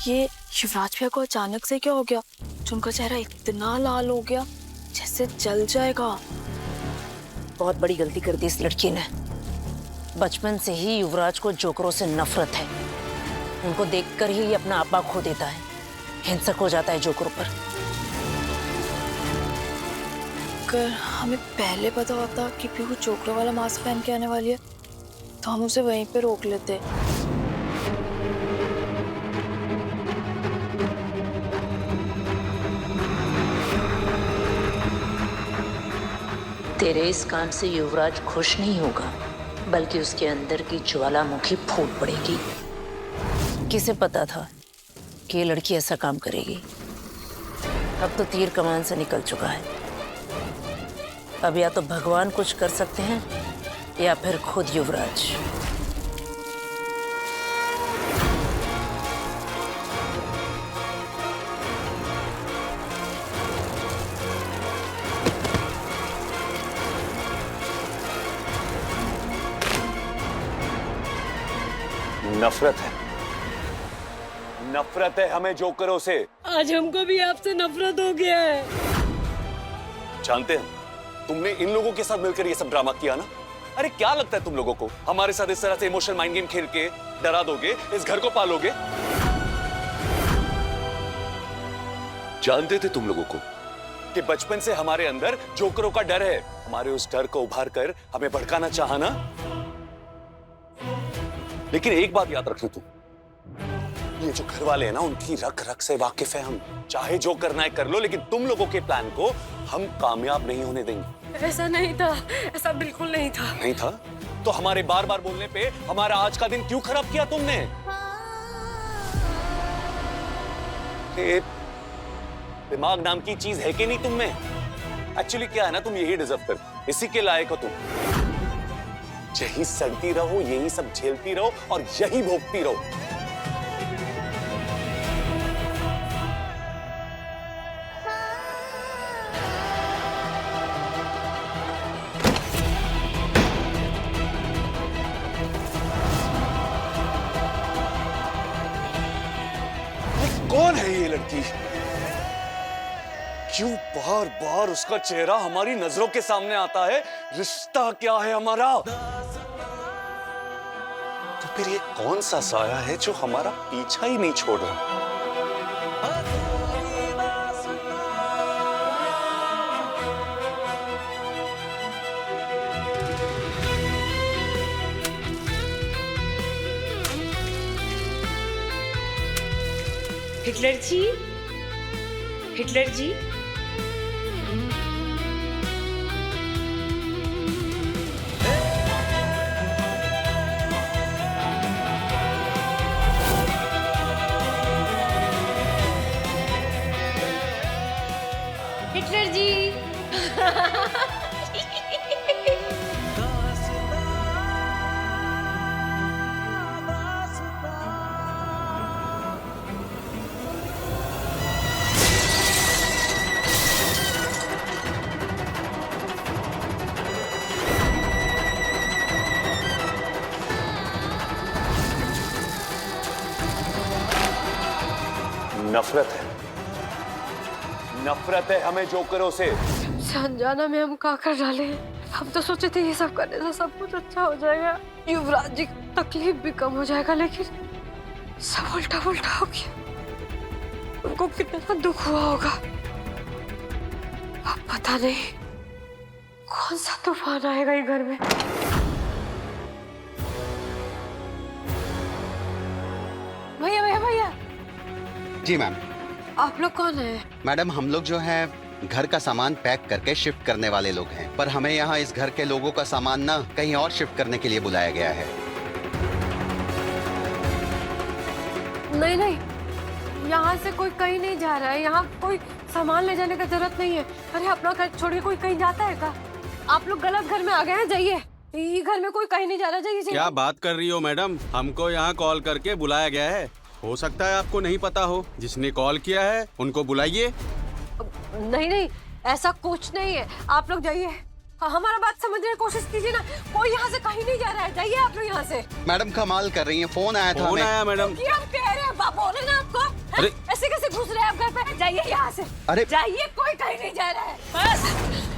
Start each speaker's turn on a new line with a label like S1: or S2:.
S1: ये शिवराज भैया को अचानक से क्या हो गया जो उनका चेहरा इतना लाल हो गया जैसे जल जाएगा।
S2: बहुत बड़ी गलती कर दी इस लड़की ने। बचपन से ही युवराज को जोकरों से नफरत है। उनको देखकर ही ये अपना आपा खो देता है, हिंसक हो जाता है जोकरों पर।
S1: अगर हमें पहले पता होता कि पीहू जोकरों वाला मास्क पहन के आने वाली है तो हम उसे वहीं पे रोक लेते।
S2: तेरे इस काम से युवराज खुश नहीं होगा, बल्कि उसके अंदर की ज्वालामुखी फूट पड़ेगी। किसे पता था कि ये लड़की ऐसा काम करेगी। अब तो तीर कमान से निकल चुका है। अब या तो भगवान कुछ कर सकते हैं या फिर खुद युवराज।
S3: नफरत है, नफरत है हमें जोकरों से।
S4: आज हमको भी आपसे नफरत हो गया है।
S3: जानते हैं तुमने इन लोगों के साथ मिलकर ये सब ड्रामा किया ना। अरे क्या लगता है तुम लोगों को हमारे साथ इस तरह से इमोशनल माइंड गेम खेल के डरा दोगे, इस घर को पालोगे? जानते थे तुम लोगों को कि बचपन से हमारे अंदर जोकरों का डर है। हमारे उस डर को उभार कर हमें भड़काना चाहा ना। लेकिन एक बात याद रखना तुम, ये जो घर वाले हैं ना उनकी रग रग से वाकिफ है हम। चाहे जो करना है कर लो, लेकिन तुम लोगों के प्लान को हम कामयाब नहीं होने देंगे।
S4: ऐसा नहीं था, ऐसा बिल्कुल नहीं था।
S3: नहीं था तो हमारे बार बार बोलने पे हमारा आज का दिन क्यों खराब किया तुमने? दिमाग नाम की चीज है कि नहीं तुम में? एक्चुअली क्या है ना, तुम यही डिजर्व करते, इसी के लायक हो तुम। यही सड़ती रहो, यही सब झेलती रहो और यही भोगती रहो। कौन है ये लड़की? क्यों बार बार उसका चेहरा हमारी नजरों के सामने आता है? रिश्ता क्या है हमारा? तो फिर ये कौन सा साया है जो हमारा पीछा ही नहीं छोड़ रहा?
S4: हिटलर जी, हिटलर जी, हिटलर जी।
S3: नफरत है, नफरत है हमें जोकरों से।
S4: अनजाना में हम क्या कर डाले हैं। हम तो सोचे थे ये सब करने से सब कुछ अच्छा हो जाएगा, युवराज जी की तकलीफ भी कम हो जाएगा, लेकिन सब उल्टा उल्टा हो गया। उनको कितना दुख हुआ होगा। अब पता नहीं कौन सा तूफान आएगा ये घर में। भैया भैया भैया।
S5: जी मैम।
S4: आप लोग कौन है?
S5: मैडम हम लोग जो है घर का सामान पैक करके शिफ्ट करने वाले लोग हैं, पर हमें यहाँ इस घर के लोगों का सामान ना कहीं और शिफ्ट करने के लिए बुलाया गया है।
S4: नहीं नहीं, यहाँ से कोई कहीं नहीं जा रहा है। यहाँ कोई सामान ले जाने का जरूरत नहीं है। अरे अपना घर छोड़ के कोई कहीं जाता है क्या? आप लोग गलत घर में आ गए हैं, जाइए। ये घर में कोई कहीं नहीं जा रहा, जाइए।
S6: क्या बात कर रही हो मैडम? हमको यहाँ कॉल करके बुलाया गया है। हो सकता है आपको नहीं पता हो, जिसने कॉल किया है उनको बुलाइए।
S4: नहीं नहीं, ऐसा कुछ नहीं है। आप लोग जाइए, हमारा बात समझने की कोशिश कीजिए ना। कोई यहाँ से कहीं नहीं जा रहा है, जाइए आप लोग यहाँ से।
S5: मैडम कमाल कर रही हैं, फोन आया था।
S6: फोन आया मैडम?
S4: हम कह रहे हैं बाप बोले ना आपको।
S6: अरे!
S4: ऐसे कैसे घुस रहे हैं आप घर पे? जाइए यहाँ से।
S5: अरे!
S4: जाइए, कोई कहीं नहीं जा रहा है। बस